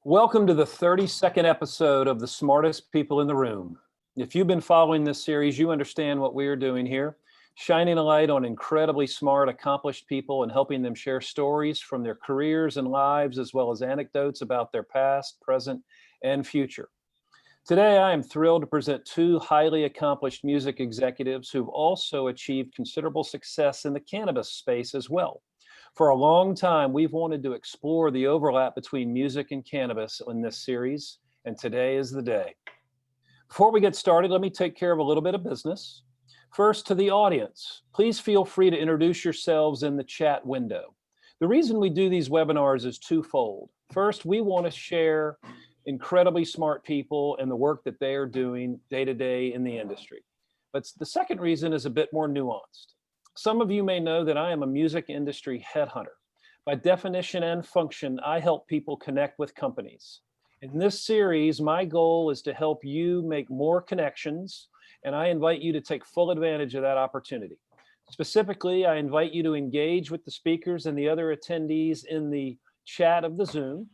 Welcome to the 32nd episode of The Smartest People in the Room. If you've been following this series, you understand what we are doing here, shining a light on incredibly smart, accomplished people and helping them share stories from their careers and lives, as well as anecdotes about their past, present, and future. Today, I am thrilled to present two highly accomplished music executives who've also achieved considerable success in the cannabis space as well. For a long time, we've wanted to explore the overlap between music and cannabis in this series, and today is the day. Before we get started, let me take care of a little bit of business. First, to the audience, please feel free to introduce yourselves in the chat window. The reason we do these webinars is twofold. First, we want to share incredibly smart people and the work that they are doing day to day in the industry. But the second reason is a bit more nuanced. Some of you may know that I am a music industry headhunter. By definition and function, I help people connect with companies. In this series, my goal is to help you make more connections, and I invite you to take full advantage of that opportunity. Specifically, I invite you to engage with the speakers and the other attendees in the chat of the Zoom.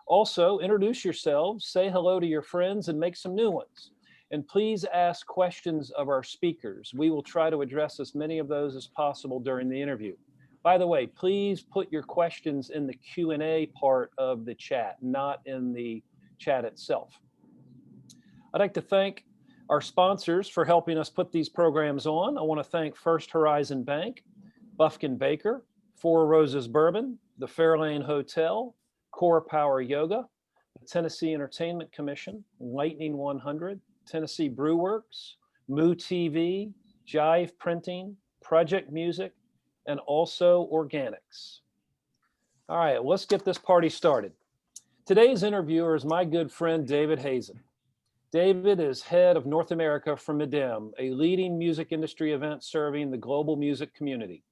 Also, introduce yourselves, say hello to your friends, and make some new ones. And please ask questions of our speakers. We will try to address as many of those as possible during the interview. By the way, please put your questions in the Q&A part of the chat, not in the chat itself. I'd like to thank our sponsors for helping us put these programs on. I want to thank First Horizon Bank, Bufkin Baker, Four Roses Bourbon, the Fairlane Hotel, Core Power Yoga, the Tennessee Entertainment Commission, Lightning 100, Tennessee Brew Works, Moo TV, Jive Printing, Project Music, and also Organics. All right, let's get this party started. Today's interviewer is my good friend, David Hazen. David is head of North America for Midem, a leading music industry event serving the global music community.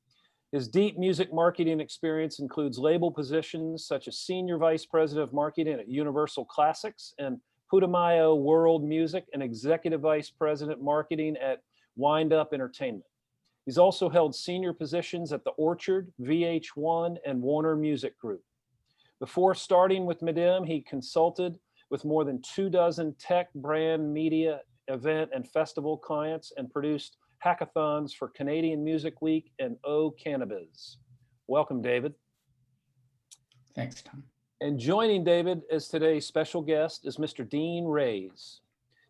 His deep music marketing experience includes label positions such as Senior Vice President of Marketing at Universal Classics and Putumayo World Music and Executive Vice President Marketing at Wind Up Entertainment. He's also held senior positions at The Orchard, VH1, and Warner Music Group. Before starting with Midem, he consulted with more than 24 tech, brand, media, event, and festival clients and produced hackathons for Canadian Music Week and O Cannabis. Welcome, David. Thanks, Tom. And joining David as today's special guest is Mr. Dean Reyes.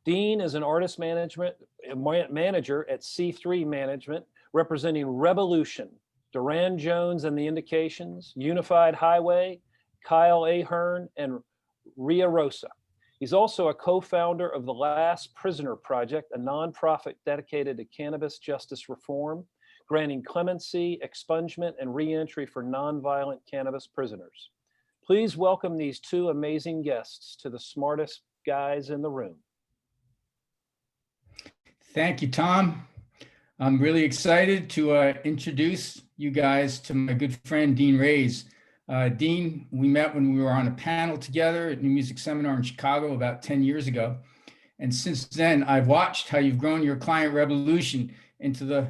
Dean is an artist manager at C3 Management, representing Revolution, Duran Jones and the Indications, Unified Highway, Kyle Ahern, and Ria Rosa. He's also a co-founder of the Last Prisoner Project, a nonprofit dedicated to cannabis justice reform, granting clemency, expungement, and reentry for nonviolent cannabis prisoners. Please welcome these two amazing guests to the smartest guys in the room. Thank you, Tom. I'm really excited to introduce you guys to my good friend, Dean Reyes. Dean, we met when we were on a panel together at New Music Seminar in Chicago about 10 years ago. And since then, I've watched how you've grown your client Revolution into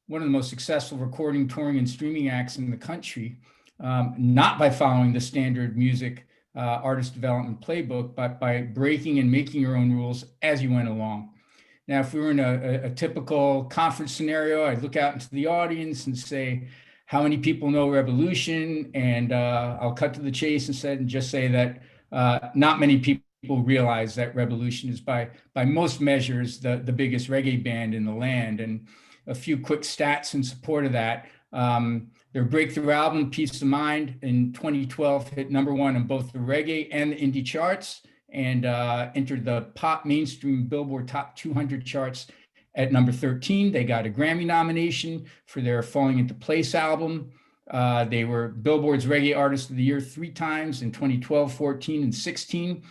one of the most successful recording, touring, and streaming acts in the country. Not by following the standard music artist development playbook, but by breaking and making your own rules as you went along. Now, if we were in a typical conference scenario, I'd look out into the audience and say, how many people know Revolution? And I'll cut to the chase and just say that not many people realize that Revolution is by most measures the biggest reggae band in the land. And a few quick stats in support of that. Their breakthrough album, Peace of Mind, in 2012 hit #1 on both the reggae and the indie charts and entered the pop mainstream Billboard Top 200 charts at number 13. They got a Grammy nomination for their Falling Into Place album. They were Billboard's Reggae Artist of the Year 3 times in 2012, 14, and 16.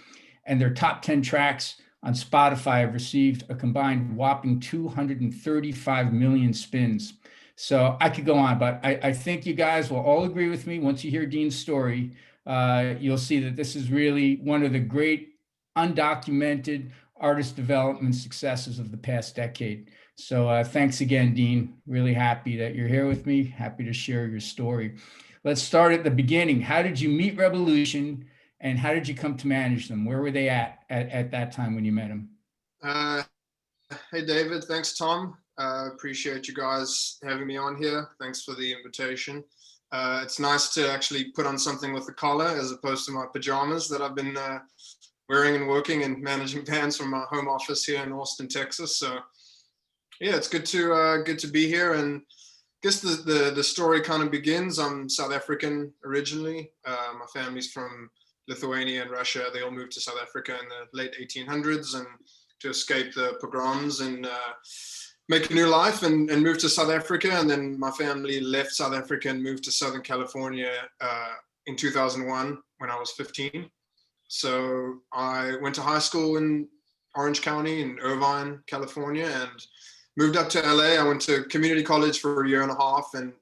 And their top 10 tracks on Spotify have received a combined whopping 235 million spins. So I could go on, but I think you guys will all agree with me. Once you hear Dean's story, you'll see that this is really one of the great undocumented artist development successes of the past decade. So thanks again, Dean. Really happy that you're here with me. Happy to share your story. Let's start at the beginning. How did you meet Revolution and how did you come to manage them? Where were they at that time when you met them? Hey, David. Thanks, Tom. Appreciate you guys having me on here. Thanks for the invitation. It's nice to actually put on something with a collar as opposed to my pajamas that I've been wearing and working and managing bands from my home office here in Austin, Texas. So yeah, it's good to be here. And I guess the story kind of begins. I'm South African originally. My family's from Lithuania and Russia. They all moved to South Africa in the late 1800s and to escape the pogroms and make a new life and move to South Africa. And then my family left South Africa and moved to Southern California in 2001 when I was 15. So I went to high school in Orange County in Irvine, California, and moved up to LA. I went to community college for a year and a half, and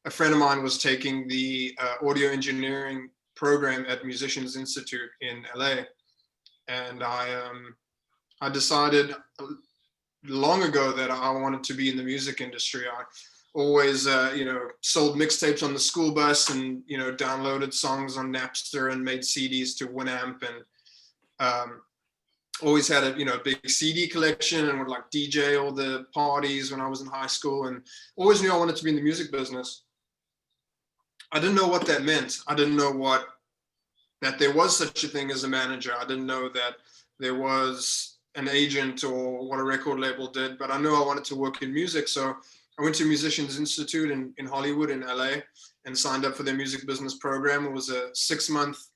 a friend of mine was taking the audio engineering program at Musicians Institute in LA. And I decided long ago that I wanted to be in the music industry. I always, sold mixtapes on the school bus and, downloaded songs on Napster and made CDs to Winamp, and always had a big CD collection and would like DJ all the parties when I was in high school, and always knew I wanted to be in the music business. I didn't know what that meant. I didn't know that there was such a thing as a manager. I didn't know that there was an agent or what a record label did, but I knew I wanted to work in music. So I went to Musicians Institute in Hollywood in LA and signed up for their music business program. It was a 6-month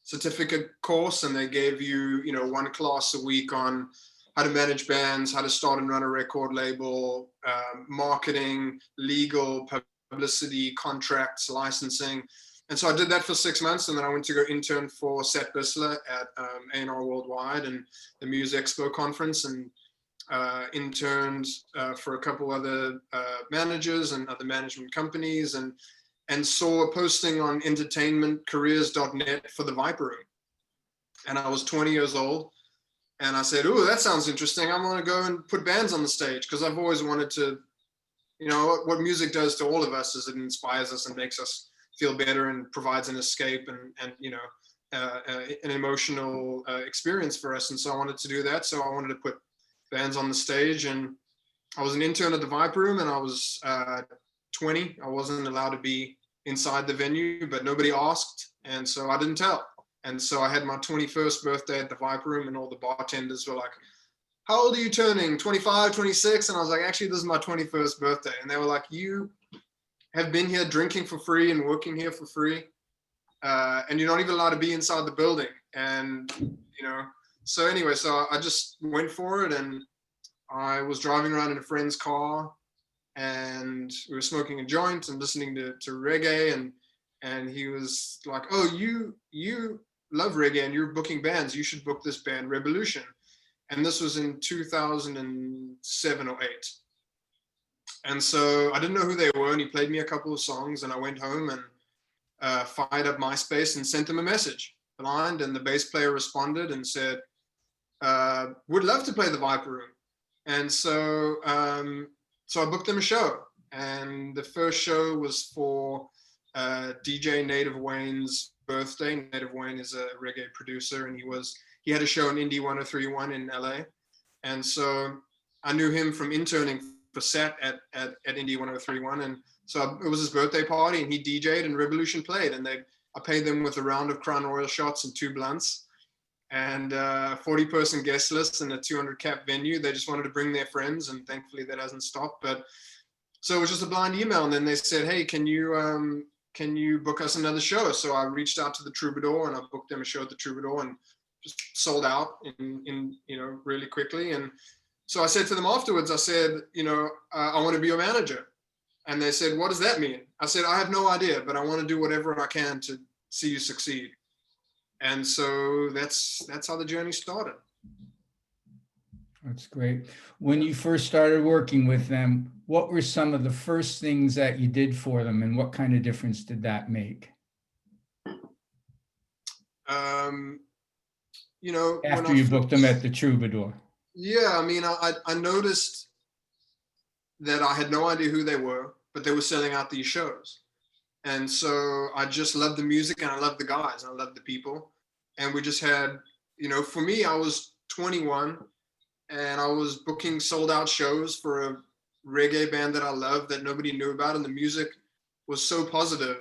certificate course, and they gave you, one class a week on how to manage bands, how to start and run a record label, marketing, legal, publicity, contracts, licensing. And so I did that for 6 months, and then I went to go intern for Seth Bisler at A&R Worldwide and the Music Expo conference, and interned for a couple other managers and other management companies, and saw a posting on entertainmentcareers.net for the Viper Room. And I was 20 years old, and I said, "Ooh, that sounds interesting. I'm going to go and put bands on the stage," because I've always wanted to, what music does to all of us is it inspires us and makes us feel better and provides an escape and an emotional experience for us. And so I wanted to do that. So I wanted to put bands on the stage, and I was an intern at the Viper Room, and I was 20. I wasn't allowed to be inside the venue, but nobody asked, and so I didn't tell. And so I had my 21st birthday at the Viper Room, and all the bartenders were like, "How old are you turning? 25, 26? And I was like, "Actually, this is my 21st birthday." And they were like, "You have been here drinking for free and working here for free, and you're not even allowed to be inside the building." And, so anyway, so I just went for it, and I was driving around in a friend's car, and we were smoking a joint and listening to reggae, and he was like, "Oh, you love reggae and you're booking bands. You should book this band, Revolution." And this was in 2007 or 8. And so I didn't know who they were, and he played me a couple of songs, and I went home and fired up MySpace and sent them a message blind, and the bass player responded and said, "Would love to play the Viper Room." And so I booked them a show, and the first show was for DJ Native Wayne's birthday. Native Wayne is a reggae producer, and he had a show on Indie 103.1 in LA. And so I knew him from interning for Sat at Indie 103.1, and so it was his birthday party, and he DJ'd and Revolution played, and I paid them with a round of Crown Royal shots and 2 blunts, and 40-person guest list and a 200-cap venue. They just wanted to bring their friends, and thankfully that hasn't stopped. But so it was just a blind email, and then they said, "Hey, can you book us another show?" So I reached out to the Troubadour, and I booked them a show at the Troubadour, and just sold out in really quickly. And so I said to them afterwards, I said, "I want to be your manager." And they said, "What does that mean?" I said, "I have no idea, but I want to do whatever I can to see you succeed." And so that's how the journey started. That's great. When you first started working with them, what were some of the first things that you did for them, and what kind of difference did that make? After you booked them at the Troubadour. Yeah, I mean, I noticed that I had no idea who they were, but they were selling out these shows. And so I just loved the music, and I loved the guys, and I loved the people. And we just had, for me, I was 21 and I was booking sold out shows for a reggae band that I loved that nobody knew about. And the music was so positive.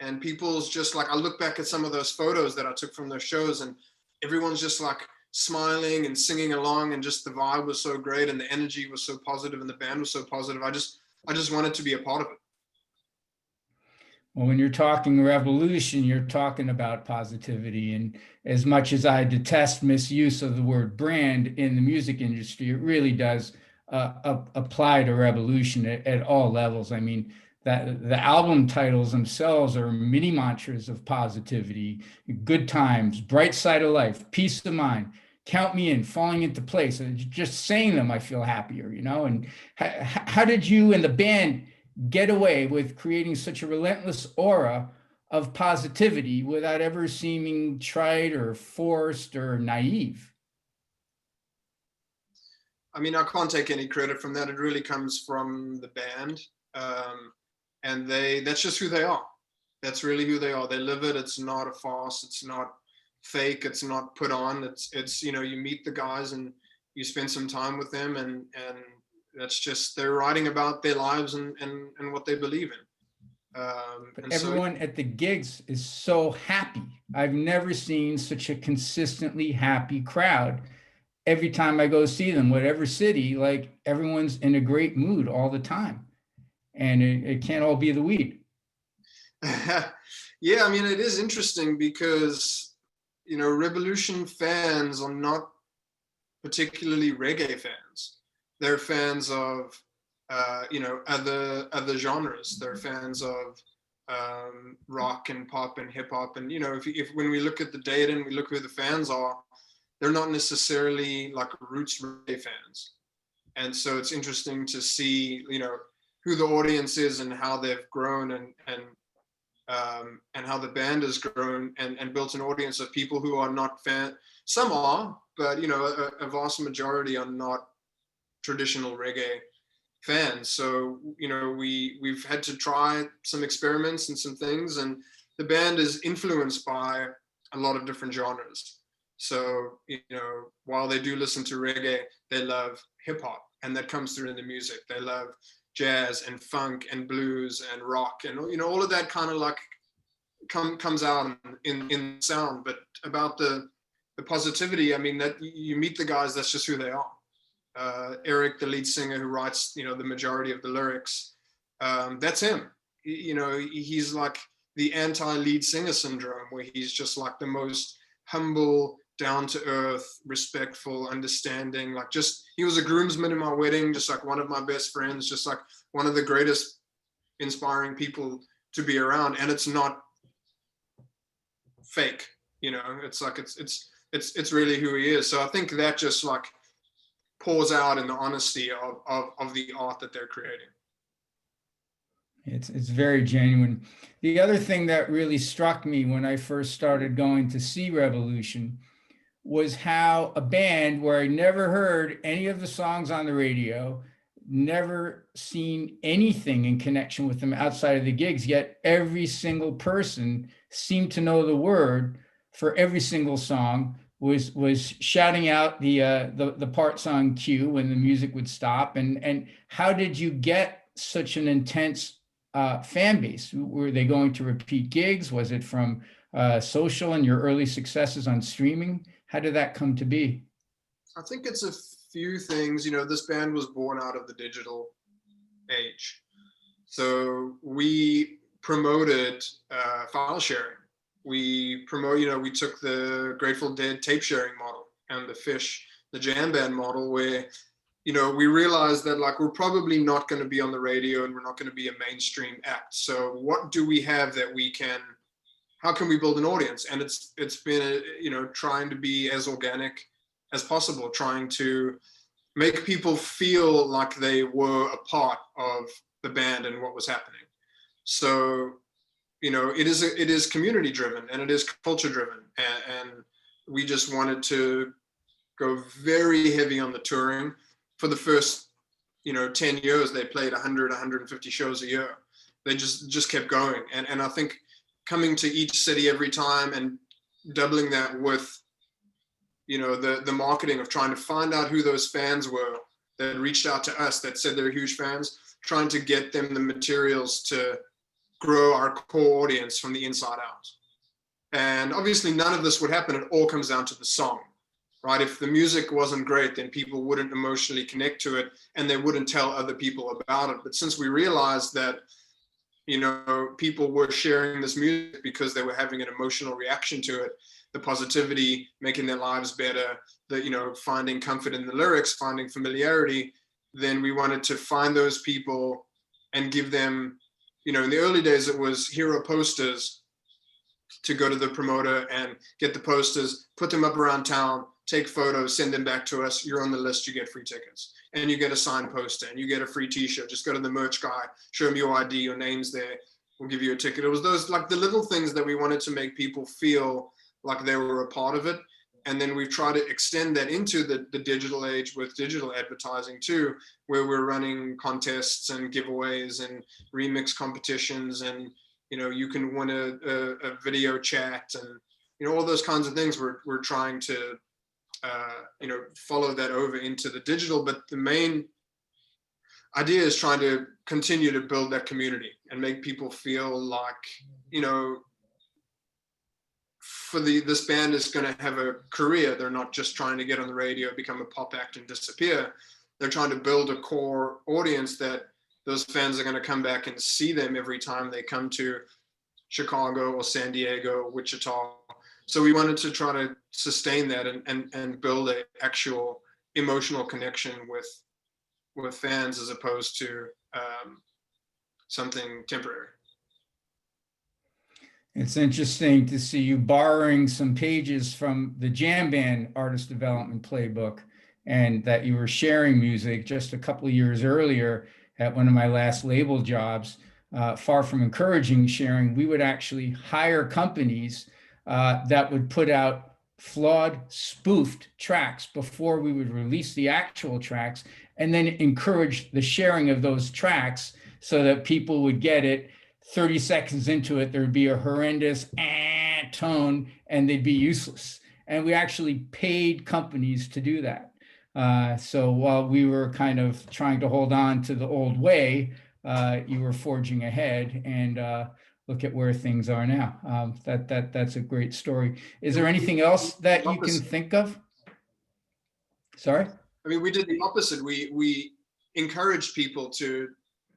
And people's just like, I look back at some of those photos that I took from those shows, and everyone's just like smiling and singing along, and just the vibe was so great, and the energy was so positive, and the band was so positive. I just wanted to be a part of it. Well, when you're talking revolution, you're talking about positivity. And as much as I detest misuse of the word brand in the music industry, it really does apply to revolution at all levels. I mean, that the album titles themselves are mini mantras of positivity: good times, bright side of life, peace of mind, count me in, falling into place. And just saying them, I feel happier, And how did you and the band get away with creating such a relentless aura of positivity without ever seeming trite or forced or naive? I mean, I can't take any credit from that. It really comes from the band. And that's just who they are. That's really who they are. They live it. It's not a farce. It's not fake. It's not put on. It's you meet the guys and you spend some time with them, and that's just, they're writing about their lives and what they believe in. But everyone at the gigs is so happy. I've never seen such a consistently happy crowd. Every time I go see them, whatever city, like everyone's in a great mood all the time. And it can't all be the weed. Yeah, I mean, it is interesting because, Revolution fans are not particularly reggae fans. They're fans of, other genres. They're fans of rock and pop and hip hop. And, if when we look at the data and we look who the fans are, they're not necessarily like roots reggae fans. And so it's interesting to see, who the audience is and how they've grown, and how the band has grown and built an audience of people who are not fan. Some are, but a vast majority are not traditional reggae fans. So we've had to try some experiments and some things, and the band is influenced by a lot of different genres. So while they do listen to reggae, they love hip hop, and that comes through in the music. They love jazz and funk and blues and rock, and all of that kind of like comes out in sound. But about the positivity, I mean, that you meet the guys, that's just who they are. Eric, the lead singer who writes the majority of the lyrics, that's him. He's like the anti-lead singer syndrome, where he's just like the most humble, down to earth, respectful, understanding. Like, just, he was a groomsman in my wedding, just like one of my best friends, just like one of the greatest inspiring people to be around. And it's not fake, it's like, it's really who he is. So I think that just like pours out in the honesty of the art that they're creating. It's very genuine. The other thing that really struck me when I first started going to see Revolution was how a band where I never heard any of the songs on the radio, never seen anything in connection with them outside of the gigs, yet every single person seemed to know the word for every single song, was shouting out the parts on cue when the music would stop. And how did you get such an intense fan base? Were they going to repeat gigs? Was it from social and your early successes on streaming? How did that come to be? I think it's a few things. This band was born out of the digital age. So we promoted file sharing. We took the Grateful Dead tape sharing model and the Fish, the jam band model, where, we realized that like, we're probably not going to be on the radio and we're not going to be a mainstream act. So what do we have that how can we build an audience? And it's been, trying to be as organic as possible, trying to make people feel like they were a part of the band and what was happening. So, it is community driven and it is culture driven. And we just wanted to go very heavy on the touring. For the first, 10 years, they played 100, 150 shows a year. they just kept going. And I think coming to each city every time and doubling that with, you know, the marketing of trying to find out who those fans were that reached out to us, that said they're huge fans, trying to get them the materials to grow our core audience from the inside out. And obviously none of this would happen. It all comes down to the song, right? If the music wasn't great, then people wouldn't emotionally connect to it and they wouldn't tell other people about it. But since we realized that, you know, people were sharing this music because they were having an emotional reaction to it, the positivity, making their lives better, the, you know, finding comfort in the lyrics, finding familiarity, then we wanted to find those people and give them, you know, in the early days, it was hero posters to go to the promoter and get the posters, put them up around town, take photos, send them back to us. You're on the list, you get free tickets. And you get a signed poster and you get a free t-shirt. Just go to the merch guy, show him your ID, your name's there, we'll give you a ticket. It was those, like the little things that we wanted to make people feel like they were a part of it. And then we've tried to extend that into the digital age with digital advertising too, where we're running contests and giveaways and remix competitions, and, you know, you can win a video chat and, you know, all those kinds of things. We're trying to, you know, follow that over into the digital. But the main idea is trying to continue to build that community and make people feel like, you know, for this band is going to have a career. They're not just trying to get on the radio, become a pop act and disappear. They're trying to build a core audience that those fans are going to come back and see them every time they come to Chicago or San Diego, Wichita. So we wanted to try to sustain that and build an actual emotional connection with fans as opposed to something temporary. It's interesting to see you borrowing some pages from the Jam Band Artist Development Playbook, and that you were sharing music just a couple of years earlier at one of my last label jobs. Far from encouraging sharing, we would actually hire companies that would put out flawed, spoofed tracks before we would release the actual tracks, and then encourage the sharing of those tracks so that people would get it. 30 seconds into it, there'd be a horrendous tone and they'd be useless. And we actually paid companies to do that. So while we were kind of trying to hold on to the old way, you were forging ahead, and look at where things are now. That's a great story. Is there anything else that you can think of? Sorry? I mean, we did the opposite. We encouraged people to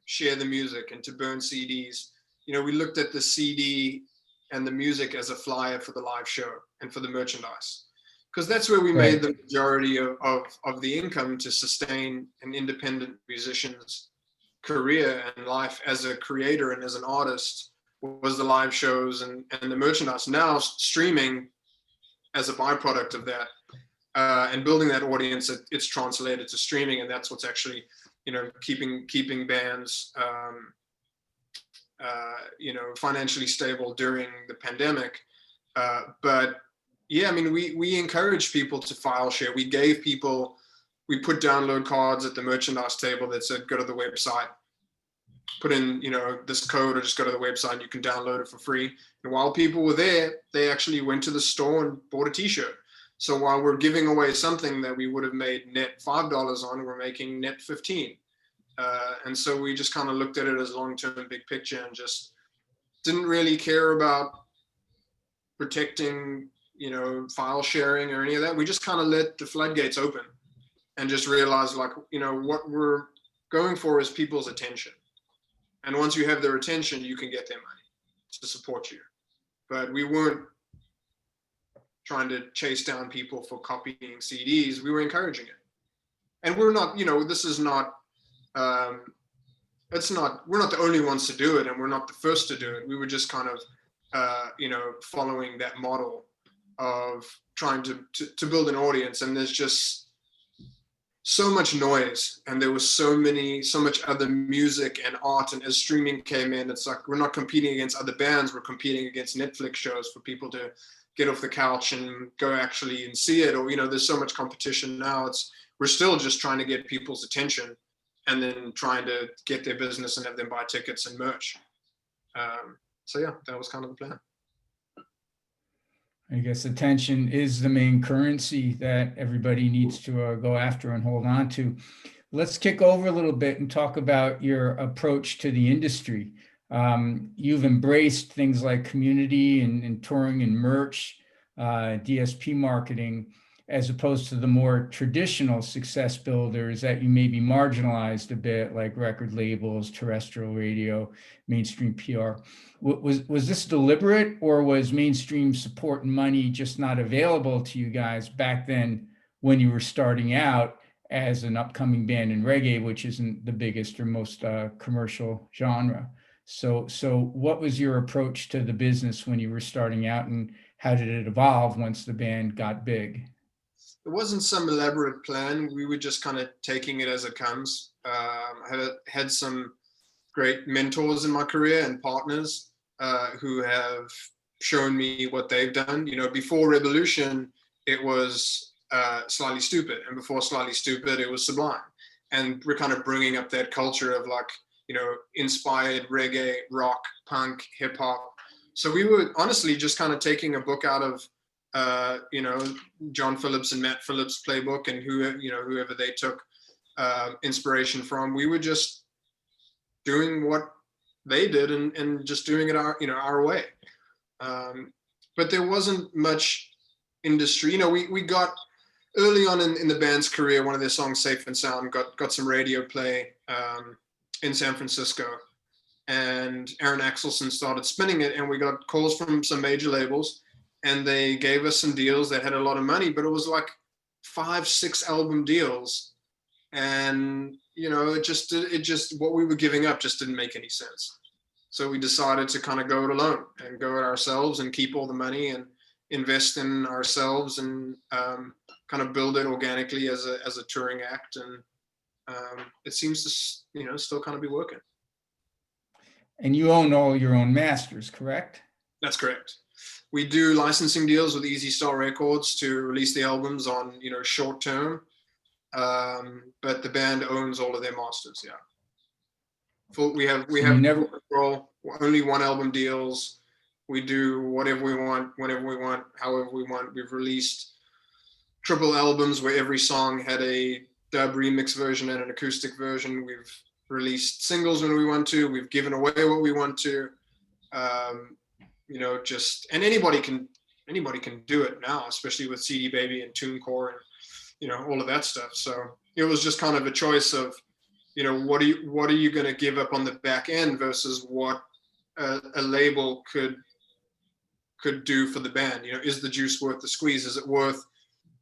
share the music and to burn CDs. You know, we looked at the CD and the music as a flyer for the live show and for the merchandise, because that's where we made the majority of the income to sustain an independent musician's career and life as a creator and as an artist, was the live shows and the merchandise. Now streaming as a byproduct of that, and building that audience, it's translated to streaming, and that's what's actually, you know, keeping bands you know, financially stable during the pandemic. But yeah, I mean, we encourage people to file share. We put download cards at the merchandise table that said, go to the website, put in, you know, this code, or just go to the website and you can download it for free. And while people were there, they actually went to the store and bought a t-shirt. So while we're giving away something that we would have made net $5 on, we're making net 15. And so we just kind of looked at it as long-term big picture and just didn't really care about protecting, you know, file sharing or any of that. We just kind of let the floodgates open and just realized, like, you know, what we're going for is people's attention. And once you have their attention, you can get their money to support you. But we weren't trying to chase down people for copying CDs. We were encouraging it. And we're not, you know, this is not, we're not the only ones to do it, and we're not the first to do it. We were just kind of, you know, following that model of trying to build an audience. And there's just so much noise, and there was so much other music and art. And as streaming came in, it's like, we're not competing against other bands. We're competing against Netflix shows for people to get off the couch and go actually and see it. Or, you know, there's so much competition now. We're still just trying to get people's attention and then trying to get their business and have them buy tickets and merch. So yeah, that was kind of the plan. I guess attention is the main currency that everybody needs to go after and hold on to. Let's kick over a little bit and talk about your approach to the industry. You've embraced things like community and touring and merch, DSP marketing, as opposed to the more traditional success builders that you maybe marginalized a bit, like record labels, terrestrial radio, mainstream PR. Was this deliberate, or was mainstream support and money just not available to you guys back then when you were starting out as an upcoming band in reggae, which isn't the biggest or most commercial genre? So what was your approach to the business when you were starting out, and how did it evolve once the band got big? It wasn't some elaborate plan. We were just kind of taking it as it comes. I had some great mentors in my career and partners who have shown me what they've done. You know, before Revolution, it was Slightly Stupid, and before Slightly Stupid, it was Sublime. And we're kind of bringing up that culture of, like, you know, inspired reggae, rock, punk, hip hop. So we were honestly just kind of taking a book out of you know, John Phillips and Matt Phillips' playbook, and whoever they took inspiration from. We were just doing what they did and just doing it our way. But there wasn't much industry. You know, we got early on in the band's career, one of their songs, Safe and Sound, got some radio play in San Francisco, and Aaron Axelson started spinning it, and we got calls from some major labels, and they gave us some deals that had a lot of money, but it was like 5-6 album deals. And, you know, it just what we were giving up just didn't make any sense. So we decided to kind of go it alone and go it ourselves and keep all the money and invest in ourselves and kind of build it organically as a touring act. And it seems to, you know, still kind of be working. And you own all your own masters, correct? That's correct. We do licensing deals with Easy Star Records to release the albums on, you know, short term. But the band owns all of their masters. Yeah. We have never control, only one album deals. We do whatever we want, whenever we want, however we want. We've released triple albums where every song had a dub remix version and an acoustic version. We've released singles when we want to. We've given away what we want to. You know, and anybody can do it now, especially with CD Baby and TuneCore and, you know, all of that stuff. So it was just kind of a choice of, you know, what are you going to give up on the back end versus what a label could do for the band. You know, is the juice worth the squeeze? Is it worth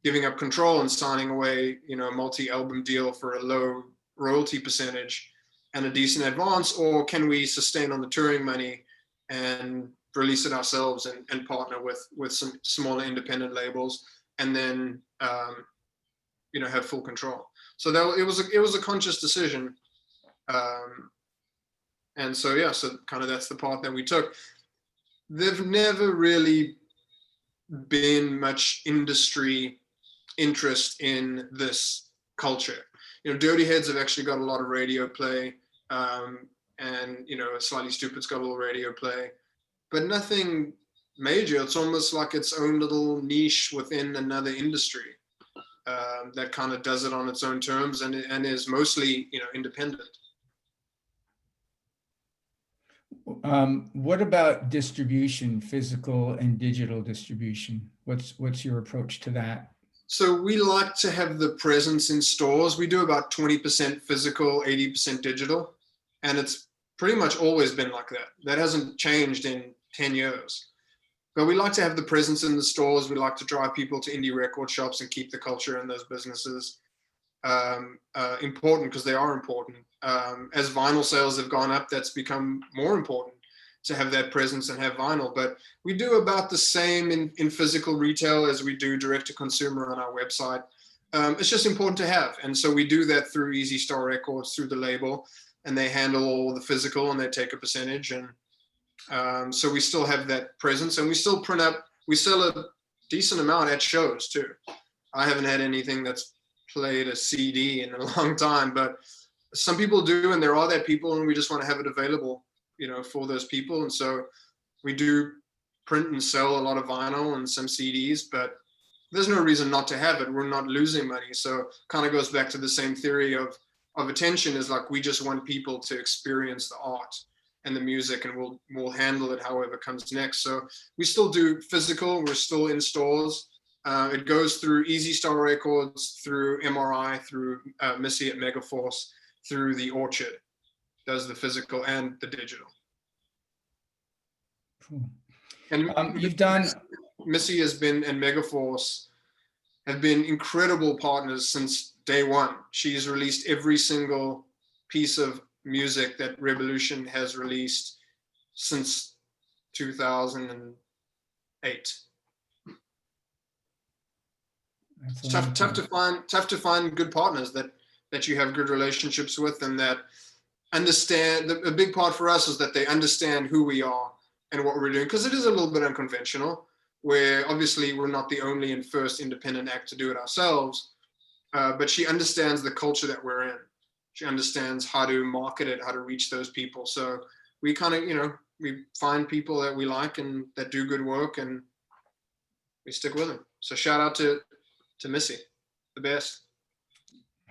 giving up control and signing away, you know, a multi-album deal for a low royalty percentage and a decent advance, or can we sustain on the touring money and release it ourselves and partner with some smaller independent labels, and then you know, have full control. So it was a conscious decision, and so yeah, so kind of that's the path that we took. There've never really been much industry interest in this culture. You know, Dirty Heads have actually got a lot of radio play, and, you know, Slightly Stupid's got a little radio play, but nothing major. It's almost like its own little niche within another industry that kind of does it on its own terms and is mostly, you know, independent. What about distribution, physical and digital distribution? What's your approach to that? So we like to have the presence in stores. We do about 20% physical, 80% digital. And it's pretty much always been like that. That hasn't changed in 10 years. But we like to have the presence in the stores. We like to drive people to indie record shops and keep the culture in those businesses important, because they are important. As vinyl sales have gone up, that's become more important to have that presence and have vinyl. But we do about the same in physical retail as we do direct to consumer on our website. It's just important to have. And so we do that through Easy Star Records, through the label, and they handle all the physical and they take a percentage. And so we still have that presence, and we still print up, we sell a decent amount at shows too. I haven't had anything that's played a CD in a long time, but some people do, and there are that people, and we just want to have it available, for those people. And so we do print and sell a lot of vinyl and some CDs, but there's no reason not to have it. We're not losing money. So kind of goes back to the same theory of attention, is like, we just want people to experience the art and the music, and we'll handle it however comes next. So we still do physical, we're still in stores. It goes through Easy Star Records, through MRI, through Missy at Megaforce, through the Orchard, does the physical and the digital. Cool. And you've done Missy has been, and Megaforce have been incredible partners since day one. She's released every single piece of music that Revolution has released since 2008. It's tough to find good partners that you have good relationships with, and that understand. A big part for us is that they understand who we are and what we're doing, because it is a little bit unconventional, where obviously we're not the only and first independent act to do it ourselves, but she understands the culture that we're in. She understands how to market it, how to reach those people. So we kind of, we find people that we like and that do good work, and we stick with them. So shout out to Missy, the best.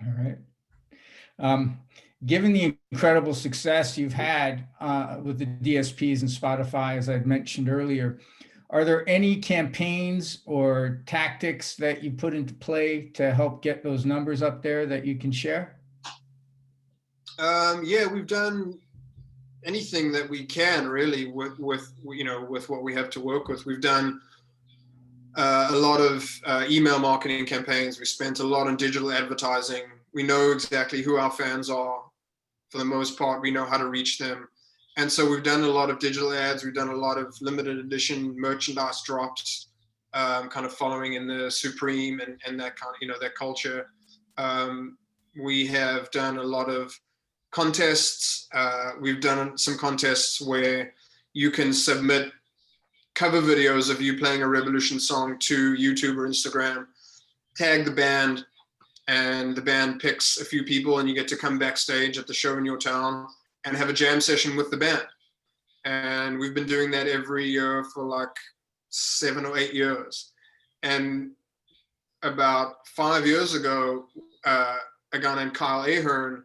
All right. Given the incredible success you've had with the DSPs and Spotify, as I'd mentioned earlier, are there any campaigns or tactics that you put into play to help get those numbers up there that you can share? Yeah, we've done anything that we can, really, with what we have to work with. We've done a lot of email marketing campaigns. We spent a lot on digital advertising. We know exactly who our fans are. For the most part, we know how to reach them. And so we've done a lot of digital ads. We've done a lot of limited edition merchandise drops, kind of following in the Supreme and that kind of, that culture. We have done a lot of contests. We've done some contests where you can submit cover videos of you playing a Revolution song to YouTube or Instagram, tag the band, and the band picks a few people, and you get to come backstage at the show in your town and have a jam session with the band. And we've been doing that every year for like 7 or 8 years. And about 5 years ago, a guy named Kyle Ahern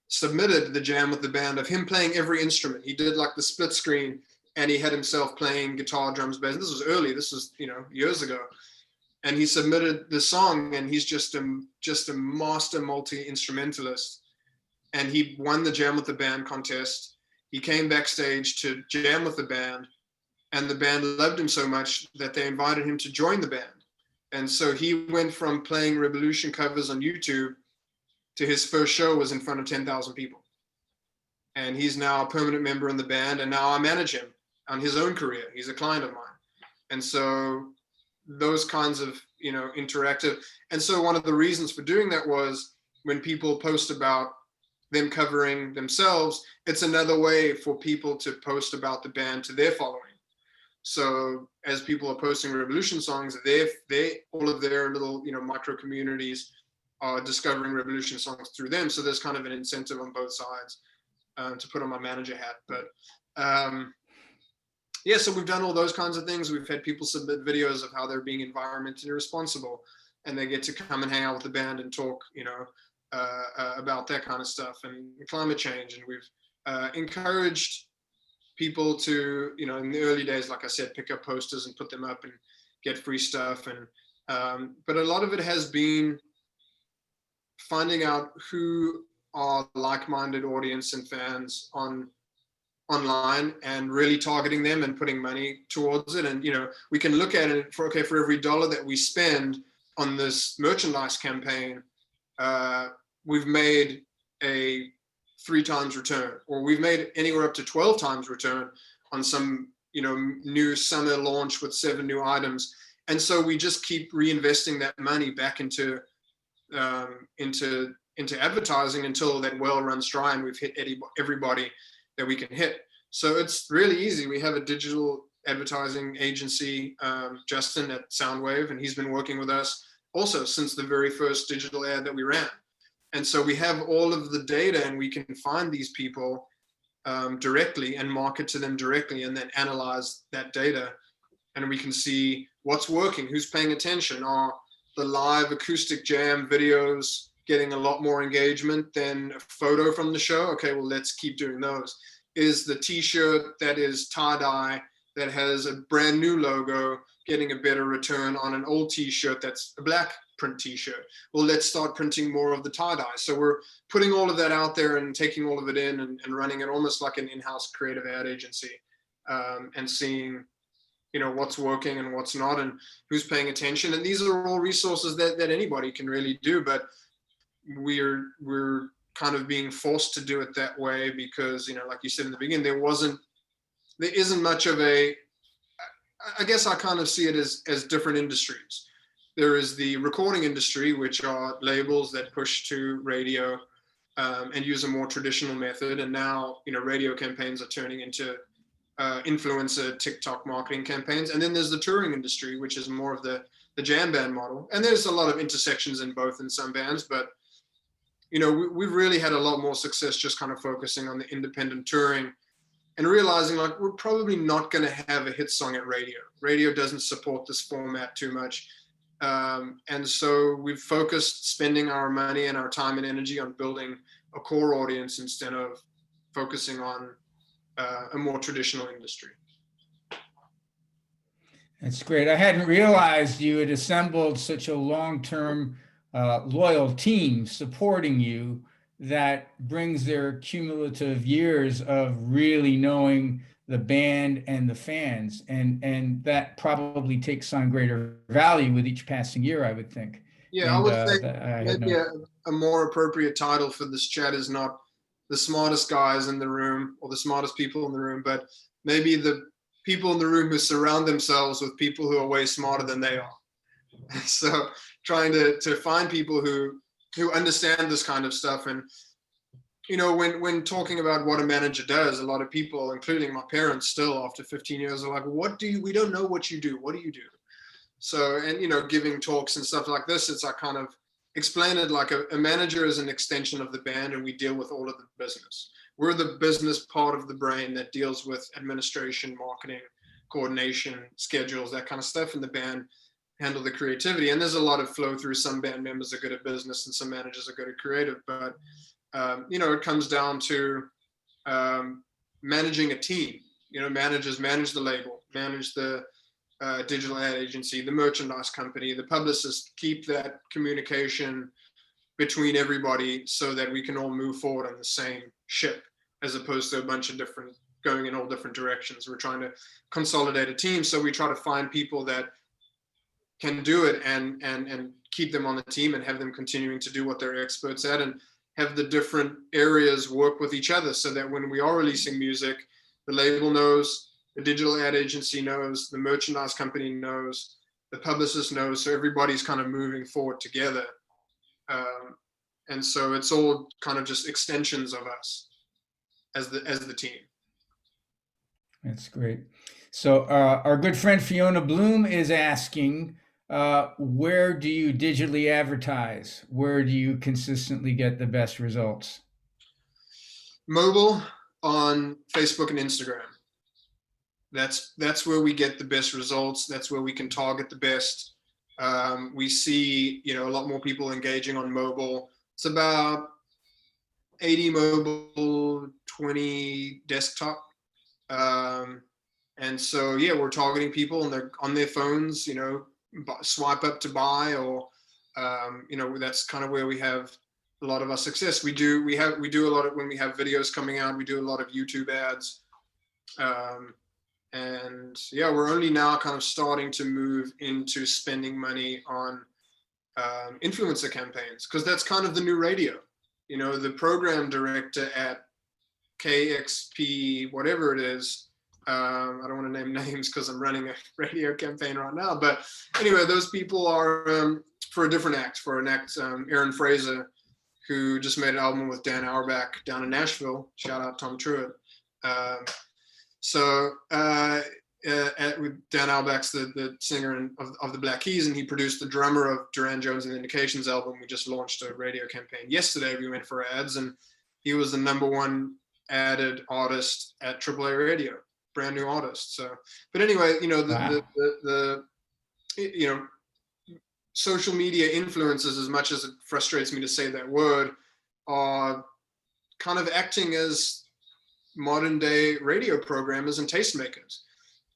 submitted the jam with the band of him playing every instrument. He did like the split screen, and he had himself playing guitar, drums, bass. This was early. This was, years ago. And he submitted the song, and he's just a master multi-instrumentalist. And he won the Jam with the Band contest. He came backstage to jam with the band, and the band loved him so much that they invited him to join the band. And so he went from playing Revolution covers on YouTube to his first show was in front of 10,000 people. And he's now a permanent member in the band, and now I manage him on his own career. He's a client of mine. And so those kinds of, interactive. And so one of the reasons for doing that was when people post about them covering themselves, it's another way for people to post about the band to their following. So as people are posting Revolution songs, they all of their little, micro communities are discovering Revolution songs through them. So there's kind of an incentive on both sides to put on my manager hat. But yeah, so we've done all those kinds of things. We've had people submit videos of how they're being environmentally responsible, and they get to come and hang out with the band and talk, about that kind of stuff and climate change. And we've encouraged people to, in the early days, like I said, pick up posters and put them up and get free stuff. And but a lot of it has been finding out who are like-minded audience and fans online and really targeting them and putting money towards it. And we can look at it for every dollar that we spend on this merchandise campaign, we've made a 3 times return, or we've made anywhere up to 12 times return on some new summer launch with 7 new items. And so we just keep reinvesting that money back into advertising until that well runs dry and we've hit everybody that we can hit. So it's really easy. We have a digital advertising agency, Justin at Soundwave, and he's been working with us also since the very first digital ad that we ran. And so we have all of the data, and we can find these people directly and market to them directly, and then analyze that data. And we can see what's working, who's paying attention. Are the live acoustic jam videos getting a lot more engagement than a photo from the show? Okay, well, let's keep doing those. Is the t-shirt that is tie-dye, that has a brand new logo, getting a better return on an old t-shirt that's a black print t-shirt? Well, let's start printing more of the tie-dye. So we're putting all of that out there and taking all of it in and running it almost like an in-house creative ad agency, and seeing, you know, what's working and what's not, and who's paying attention. And these are all resources that anybody can really do, but we're kind of being forced to do it that way because, you know, like you said in the beginning, there isn't much of a, I guess I kind of see it as different industries. There is the recording industry, which are labels that push to radio and use a more traditional method. And now, you know, radio campaigns are turning into influencer TikTok marketing campaigns. And then there's the touring industry, which is more of the jam band model. And there's a lot of intersections in both in some bands, but you know, we've really had a lot more success just kind of focusing on the independent touring and realizing like we're probably not going to have a hit song at radio. Radio doesn't support this format too much. And so we've focused spending our money and our time and energy on building a core audience instead of focusing on a more traditional industry. That's great. I hadn't realized you had assembled such a long-term loyal team supporting you that brings their cumulative years of really knowing the band and the fans, and that probably takes on greater value with each passing year, I would think. Yeah, and, I would say maybe no... a more appropriate title for this chat is not the smartest guys in the room or the smartest people in the room, but maybe the people in the room who surround themselves with people who are way smarter than they are. So trying to find people who understand this kind of stuff. And you know, when talking about what a manager does, a lot of people, including my parents, still after 15 years are like, we don't know what you do. What do you do? So, and you know, giving talks and stuff like this, I kind of explain it like a manager is an extension of the band, and we deal with all of the business. We're the business part of the brain that deals with administration, marketing, coordination, schedules, that kind of stuff, and the band handle the creativity. And there's a lot of flow through. Some band members are good at business and some managers are good at creative, but you know, it comes down to managing a team. You know, managers manage the label, manage the digital ad agency, the merchandise company, the publicists, keep that communication between everybody so that we can all move forward on the same ship, as opposed to a bunch of different going in all different directions. We're trying to consolidate a team, so we try to find people that can do it and keep them on the team and have them continuing to do what they're experts at, and have the different areas work with each other so that when we are releasing music, the label knows, the digital ad agency knows, the merchandise company knows, the publicist knows, so everybody's kind of moving forward together. And so it's all kind of just extensions of us as the team. That's great. So our good friend Fiona Bloom is asking, where do you digitally advertise? Where do you consistently get the best results? Mobile, on Facebook and Instagram. That's where we get the best results. That's where we can target the best. We see, you know, a lot more people engaging on mobile. It's about 80 mobile, 20 desktop. And so, yeah, we're targeting people and they're on their phones, you know, swipe up to buy, or, you know, that's kind of where we have a lot of our success. We do a lot of, when we have videos coming out, we do a lot of YouTube ads. And yeah, we're only now kind of starting to move into spending money on influencer campaigns, because that's kind of the new radio. You know, the program director at KXP, whatever it is, I don't want to name names because I'm running a radio campaign right now. But anyway, those people are for a different act, Aaron Fraser, who just made an album with Dan Auerbach down in Nashville. Shout out Tom Truitt. With Dan Auerbach's the singer of the Black Keys, and he produced the drummer of Duran Jones and the Indications album. We just launched a radio campaign yesterday. We went for ads, and he was the #1 added artist at AAA Radio, brand new artist. So, but anyway, Wow. the social media influencers, as much as it frustrates me to say that word, are kind of acting as modern day radio programmers and tastemakers.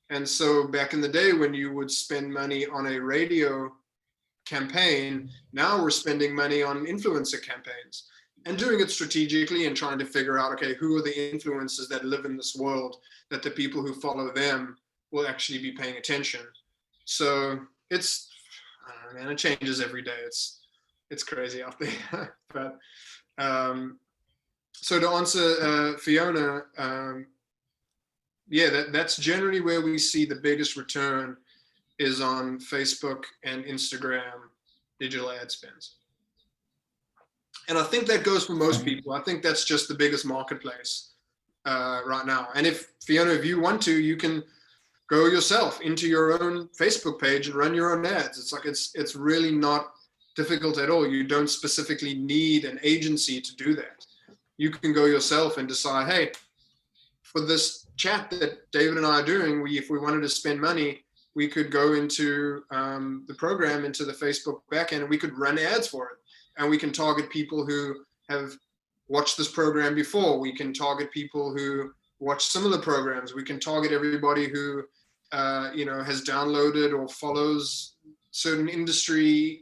And so back in the day when you would spend money on a radio campaign, now we're spending money on influencer campaigns and doing it strategically and trying to figure out, okay, who are the influencers that live in this world that the people who follow them will actually be paying attention. So it's, I don't know, man, it changes every day. It's crazy out there. But so to answer Fiona, yeah, that's generally where we see the biggest return is on Facebook and Instagram digital ad spends. And I think that goes for most people. I think that's just the biggest marketplace right now. And if Fiona, if you want to, you can go yourself into your own Facebook page and run your own ads. It's like, it's really not difficult at all. You don't specifically need an agency to do that. You can go yourself and decide, hey, for this chat that David and I are doing, if we wanted to spend money, we could go into the program, into the Facebook backend, and we could run ads for it. And we can target people who have watched this program before. We can target people who watch similar programs. We can target everybody who has downloaded or follows certain industry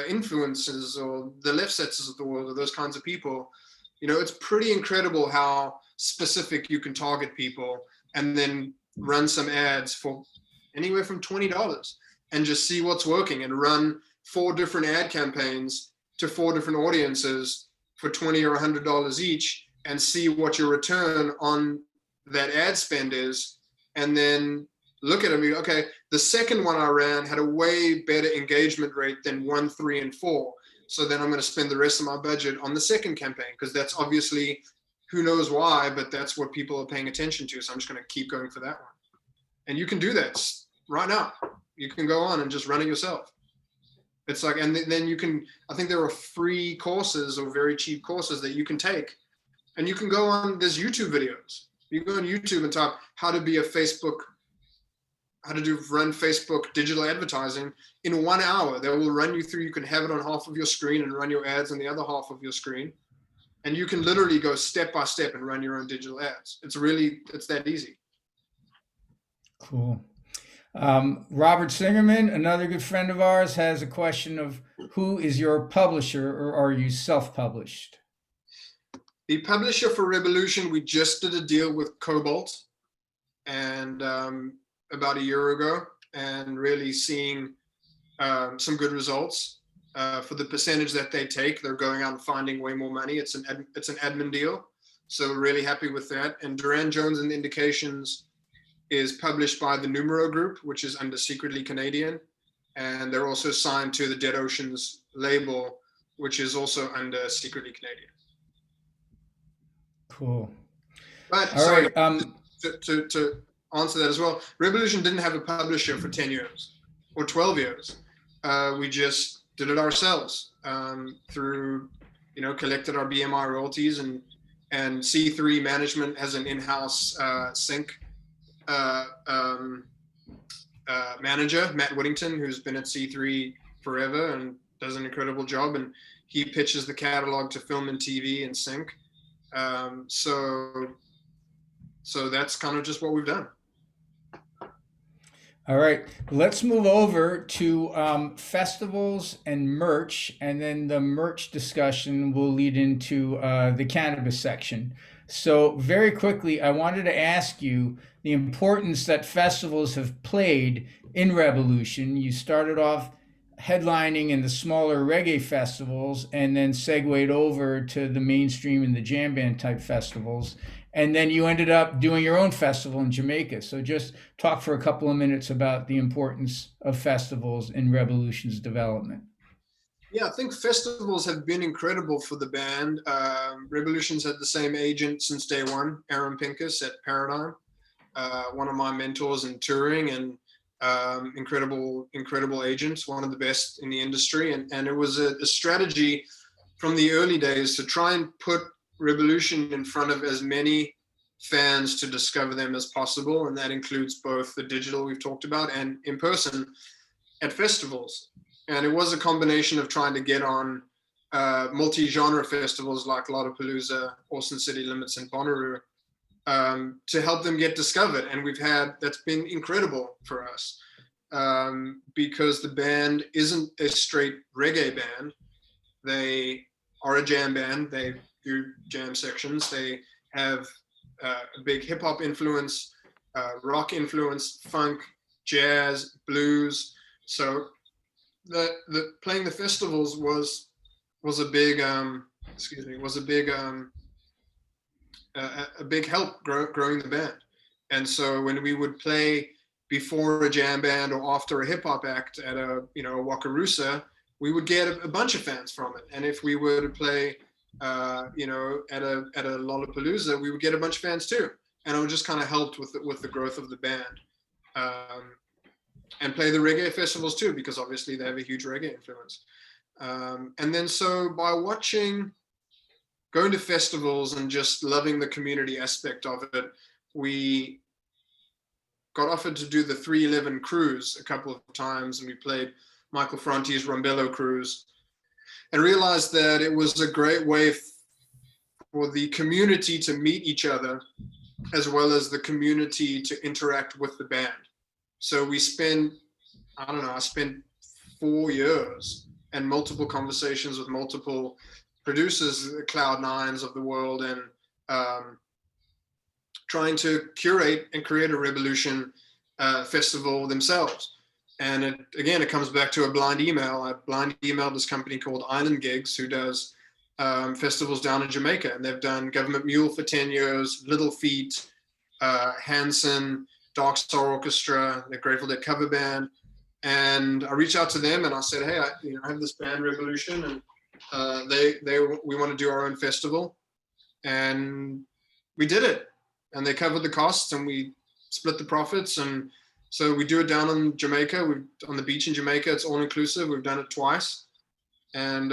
influences, or the left sets of the world, or those kinds of people. It's pretty incredible how specific you can target people and then run some ads for anywhere from $20 and just see what's working, and run 4 different ad campaigns to 4 different audiences for $20 or $100 each, and see what your return on that ad spend is. And then look at it and be, okay, the second one I ran had a way better engagement rate than 1, 3, and 4. So then I'm going to spend the rest of my budget on the second campaign, because that's obviously, who knows why, but that's what people are paying attention to. So I'm just going to keep going for that one. And you can do that right now. You can go on and just run it yourself. It's like, and then you can, I think there are free courses or very cheap courses that you can take, and you can go on, there's YouTube videos. You go on YouTube and type how to run Facebook digital advertising in 1 hour. They will run you through, you can have it on half of your screen and run your ads on the other half of your screen. And you can literally go step by step and run your own digital ads. It's that easy. Cool. Robert Singerman, another good friend of ours, has a question of, who is your publisher, or are you self-published? The publisher for Revolution, we just did a deal with Cobalt, and about a year ago, and really seeing some good results for the percentage that they take. They're going out and finding way more money. It's an admin deal, so we're really happy with that. And Duran Jones and the Indications is published by the Numero Group, which is under Secretly Canadian, and they're also signed to the Dead Oceans label, which is also under Secretly Canadian. Cool. But all sorry, right, to answer that as well, Revolution didn't have a publisher for 10 years or 12 years. We just did it ourselves through, collected our BMI royalties, and C3 Management has an in-house sync manager, Matt Whittington, who's been at C3 forever and does an incredible job, and he pitches the catalog to film and TV and sync. So that's kind of just what we've done. all right. Let's move over to festivals and merch, and then the merch discussion will lead into the cannabis section. So very quickly, I wanted to ask you the importance that festivals have played in Revolution. You started off headlining in the smaller reggae festivals, and then segued over to the mainstream and the jam band type festivals. And then you ended up doing your own festival in Jamaica. So just talk for a couple of minutes about the importance of festivals in Revolution's development. Yeah, I think festivals have been incredible for the band. Revolution's had the same agent since day one, Aaron Pincus at Paradigm, one of my mentors in touring, and incredible agents, one of the best in the industry. And it was a strategy from the early days to try and put Revolution in front of as many fans to discover them as possible, and that includes both the digital we've talked about and in person at festivals. And it was a combination of trying to get on multi-genre festivals like Lollapalooza, Austin City Limits, and Bonnaroo, to help them get discovered. And that's been incredible for us, because the band isn't a straight reggae band. They are a jam band. They do jam sections. They have a big hip hop influence, rock influence, funk, jazz, blues. So the playing the festivals was a big a big help growing the band. And so when we would play before a jam band or after a hip hop act at a Wakarusa, we would get a bunch of fans from it. And if we were to play at a Lollapalooza, we would get a bunch of fans too. And it just kind of helped with the growth of the band. And play the reggae festivals too, because obviously they have a huge reggae influence. And then so by going to festivals and just loving the community aspect of it, we got offered to do the 311 cruise a couple of times, and we played Michael Franti's Rombello cruise, and realized that it was a great way for the community to meet each other, as well as the community to interact with the band. So I spent 4 years and multiple conversations with multiple producers, the Cloud9s of the world, and trying to curate and create a Revolution festival themselves. And it comes back to a blind email. I blind emailed this company called Island Gigs, who does festivals down in Jamaica. And they've done Government Mule for 10 years, Little Feat, Hanson, Dark Star Orchestra, the Grateful Dead cover band. And I reached out to them and I said, hey, I have this band Revolution, and we want to do our own festival. And we did it. And they covered the costs and we split the profits. And so we do it down in Jamaica. On the beach in Jamaica. It's all inclusive. We've done it twice. And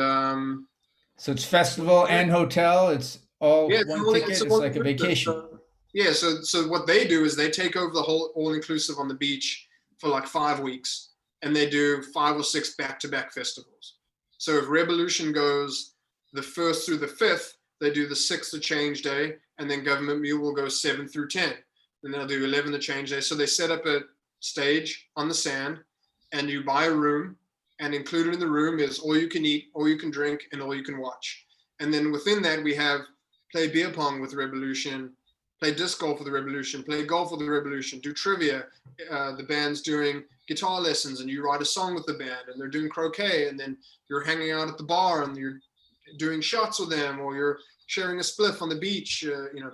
so it's festival and hotel. It's all one ticket. It's like a vacation. So what they do is they take over the whole all-inclusive on the beach for like 5 weeks, and they do 5 or 6 back-to-back festivals. So if Revolution goes the 1st through the 5th, they do the 6th the change day, and then Government Mule will go 7 through 10. And they'll do 11 the change day. So they set up a stage on the sand, and you buy a room, and included in the room is all you can eat, all you can drink, and all you can watch. And then within that, we have play beer pong with Revolution, play disc golf with the Revolution, play golf with the Revolution, do trivia. The band's doing guitar lessons, and you write a song with the band, and they're doing croquet, and then you're hanging out at the bar and you're doing shots with them, or you're sharing a spliff on the beach,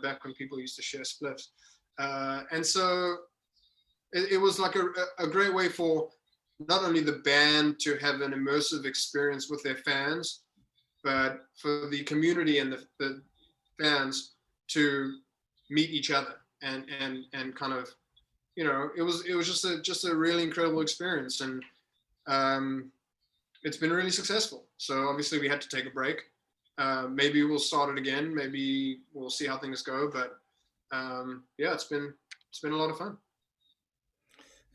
back when people used to share spliffs. And so it was like a great way for not only the band to have an immersive experience with their fans, but for the community and the fans to meet each other and kind of, it was just a really incredible experience. And it's been really successful. So obviously we had to take a break. Maybe we'll start it again. Maybe we'll see how things go. But it's been a lot of fun.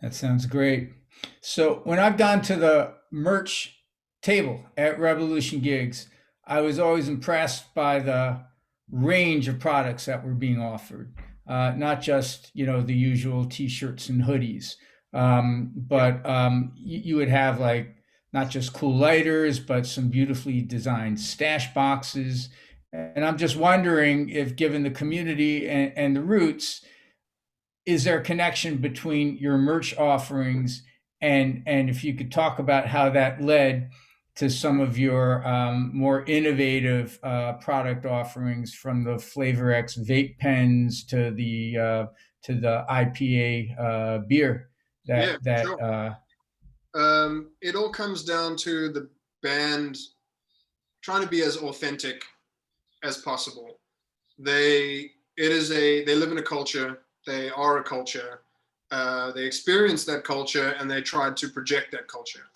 That sounds great. So when I've gone to the merch table at Revolution Gigs, I was always impressed by the range of products that were being offered. Not just, the usual t-shirts and hoodies, but you would have like not just cool lighters, but some beautifully designed stash boxes. And I'm just wondering if, given the community and the roots, is there a connection between your merch offerings and if you could talk about how that led to some of your more innovative product offerings, from the Flavor X vape pens to the IPA beer. Sure. It all comes down to the band trying to be as authentic as possible. They live in a culture. They are a culture. They experience that culture, and they tried to project that culture.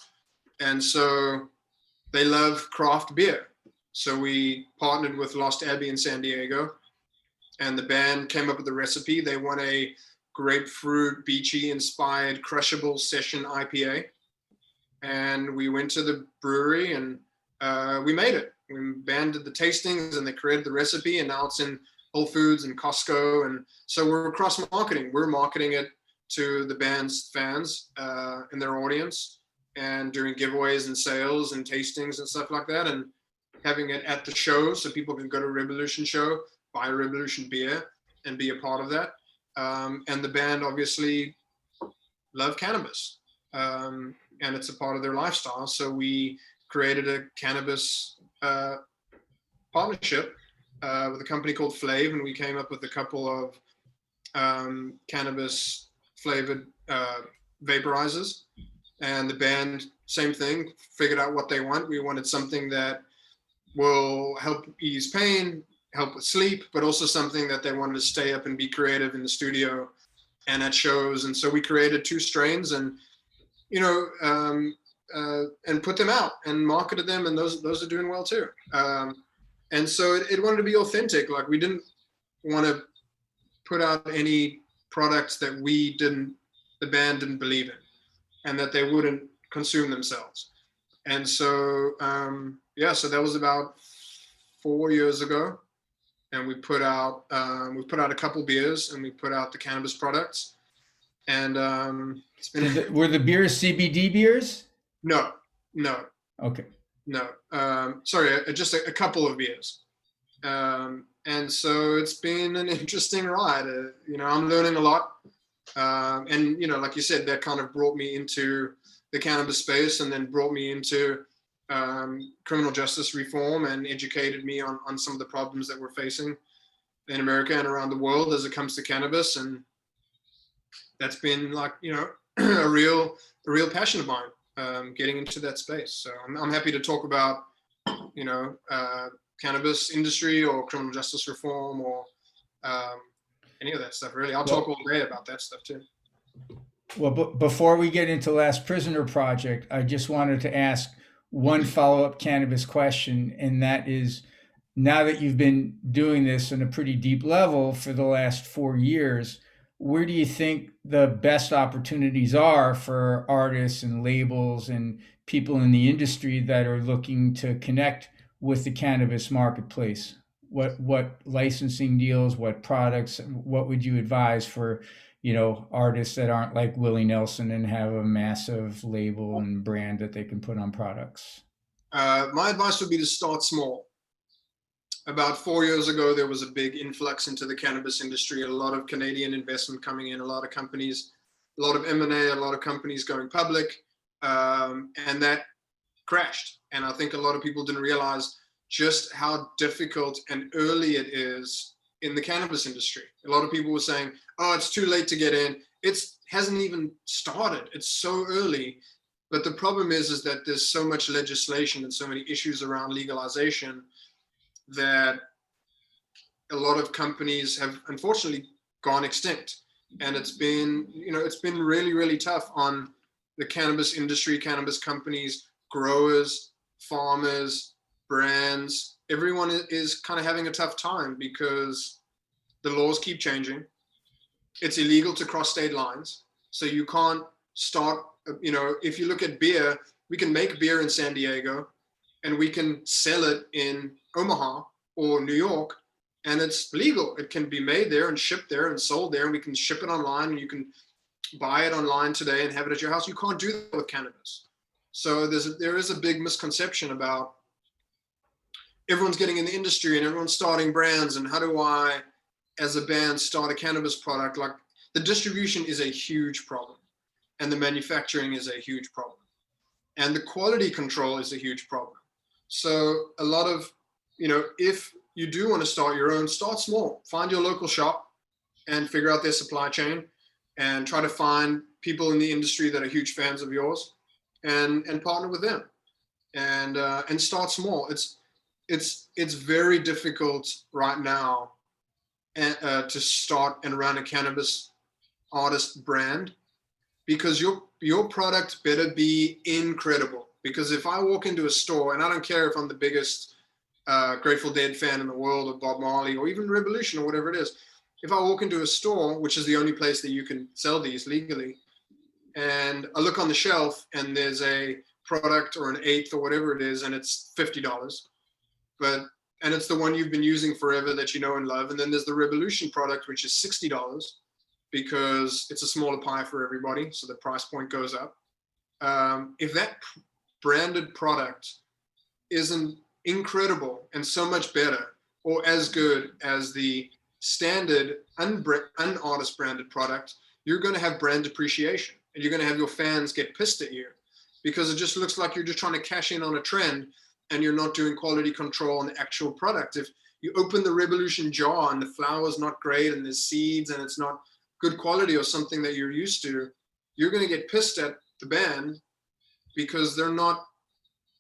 And so they love craft beer. So we partnered with Lost Abbey in San Diego, and the band came up with the recipe. They want a grapefruit, beachy inspired crushable session IPA. And we went to the brewery and we made it. We banded the tastings and they created the recipe, and now it's in Whole Foods and Costco. And so we're cross marketing. We're marketing it to the band's fans and their audience, and doing giveaways and sales and tastings and stuff like that, and having it at the show so people can go to a Revolution show, buy a Revolution beer, and be a part of that. And the band obviously love cannabis, and it's a part of their lifestyle. So we created a cannabis partnership with a company called Flav, and we came up with a couple of cannabis flavored vaporizers. And the band, same thing, figured out what they want. We wanted something that will help ease pain, help with sleep, but also something that they wanted to stay up and be creative in the studio and at shows. And so we created 2 strains, and and put them out and marketed them, and those are doing well too. And so it wanted to be authentic. Like, we didn't want to put out any products that the band didn't believe in, and that they wouldn't consume themselves. And so, so that was about 4 years ago. And we put out a couple beers, and we put out the cannabis products. And it's been. Were the beers CBD beers? No. Okay. No. Sorry, just a couple of beers. And so it's been an interesting ride. I'm learning a lot. And like you said, that kind of brought me into the cannabis space, and then brought me into criminal justice reform, and educated me on some of the problems that we're facing in America and around the world as it comes to cannabis. And that's been like, a real passion of mine, getting into that space. So I'm happy to talk about, cannabis industry or criminal justice reform or any of that stuff, really. I'll talk all day about that stuff too. Well, before we get into Last Prisoner Project, I just wanted to ask one follow-up cannabis question, and that is, now that you've been doing this on a pretty deep level for the last 4 years, where do you think the best opportunities are for artists and labels and people in the industry that are looking to connect with the cannabis marketplace? What licensing deals, what products, what would you advise for, artists that aren't like Willie Nelson and have a massive label and brand that they can put on products? My advice would be to start small. About 4 years ago, there was a big influx into the cannabis industry, a lot of Canadian investment coming in, a lot of companies, a lot of M&A, a lot of companies going public, and that crashed. And I think a lot of people didn't realize just how difficult and early it is in the cannabis industry. A lot of people were saying, oh, it's too late to get in. It hasn't even started. It's so early. But the problem is that there's so much legislation and so many issues around legalization that a lot of companies have unfortunately gone extinct. And it's been really, really tough on the cannabis industry, cannabis companies, growers, farmers, brands. Everyone is kind of having a tough time because the laws keep changing. It's illegal to cross state lines. So you can't start, if you look at beer, we can make beer in San Diego and we can sell it in Omaha or New York, and it's legal. It can be made there and shipped there and sold there, and we can ship it online, and you can buy it online today and have it at your house. You can't do that with cannabis. So there is a big misconception about everyone's getting in the industry and everyone's starting brands, and how do I, as a band, start a cannabis product? Like, the distribution is a huge problem, and the manufacturing is a huge problem, and the quality control is a huge problem. So a lot of, if you do want to start your own, start small. Find your local shop and figure out their supply chain, and try to find people in the industry that are huge fans of yours, and partner with them, and start small. It's very difficult right now to start and run a cannabis artist brand, because your product better be incredible. Because if I walk into a store, and I don't care if I'm the biggest Grateful Dead fan in the world, or Bob Marley, or even Revolution, or whatever it is. If I walk into a store, which is the only place that you can sell these legally, and I look on the shelf and there's a product or an eighth or whatever it is, and it's $50, and it's the one you've been using forever that you know and love. And then there's the Revolution product, which is $60 because it's a smaller pie for everybody. So the price point goes up. If that branded product isn't incredible and so much better or as good as the standard unartist branded product, you're going to have brand depreciation, and you're going to have your fans get pissed at you because it just looks like you're just trying to cash in on a trend and you're not doing quality control on the actual product. If you open the Revolution jar and the flour's not great and there's seeds and it's not good quality or something that you're used to, you're going to get pissed at the band because they're not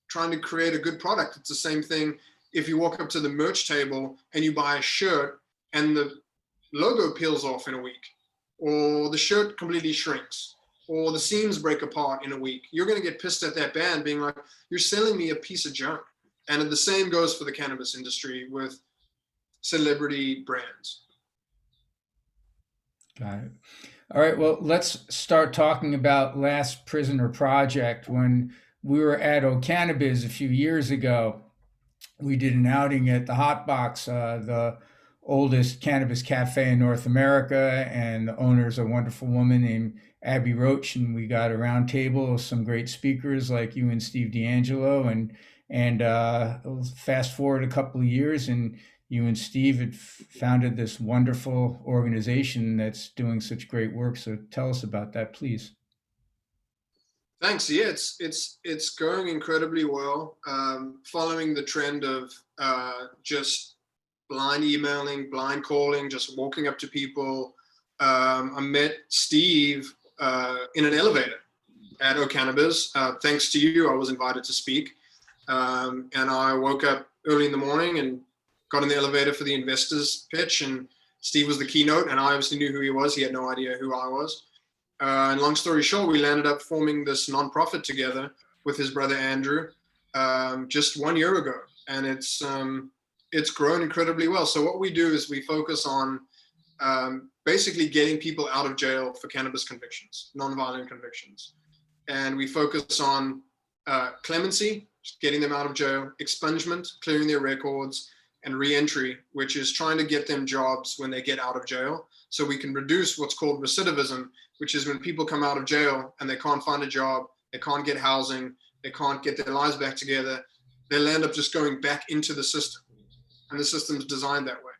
trying to create a good product. It's the same thing if you walk up to the merch table and you buy a shirt and the logo peels off in a week, or the shirt completely shrinks, or the seams break apart in a week. You're going to get pissed at that band being like, you're selling me a piece of junk. And the same goes for the cannabis industry with celebrity brands. Got it. All right, well, let's start talking about Last Prisoner Project. When we were at O'Cannabis a few years ago, we did an outing at the Hot Box, the oldest cannabis cafe in North America, and the owner's a wonderful woman named Abby Roach, and we got a round table of some great speakers like you and Steve D'Angelo, and fast forward a couple of years, and you and Steve had founded this wonderful organization that's doing such great work. So tell us about that, please. Thanks. Yeah, it's going incredibly well. Following the trend of just blind emailing, blind calling, just walking up to people. I met Steve in an elevator at O'Cannabis. Thanks to you, I was invited to speak. And I woke up early in the morning and got in the elevator for the investors pitch, and Steve was the keynote, and I obviously knew who he was. He had no idea who I was. And long story short, we landed up forming this nonprofit together with his brother Andrew just 1 year ago, and it's grown incredibly well. So what we do is we focus on basically getting people out of jail for cannabis convictions, nonviolent convictions, and we focus on clemency, getting them out of jail, expungement, clearing their records, and reentry, which is trying to get them jobs when they get out of jail, so we can reduce what's called recidivism, which is when people come out of jail and they can't find a job, they can't get housing, they can't get their lives back together, they'll end up just going back into the system, and the system's designed that way.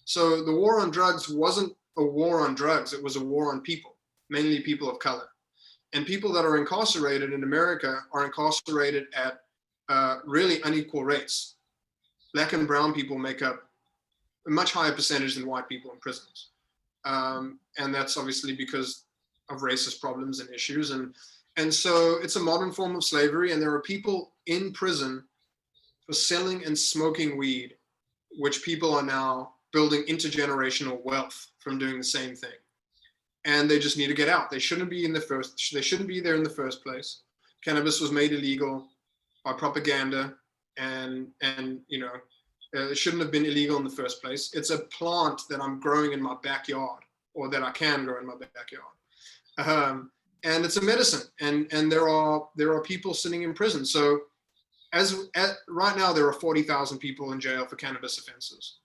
So the war on drugs wasn't a war on drugs, it was a war on people, mainly people of color. And people that are incarcerated in America are incarcerated at really unequal rates. Black and brown people make up a much higher percentage than white people in prisons. And that's obviously because of racist problems and issues. And so it's a modern form of slavery, and there are people in prison for selling and smoking weed, which people are now building intergenerational wealth from doing the same thing. And they just need to get out. They shouldn't be they shouldn't be there in the first place. Cannabis was made illegal by propaganda, and you know, it shouldn't have been illegal in the first place. It's a plant that I'm growing in my backyard, or that I can grow in my backyard. And it's a medicine, and there are people sitting in prison. So right now there are 40,000 people in jail for cannabis offenses,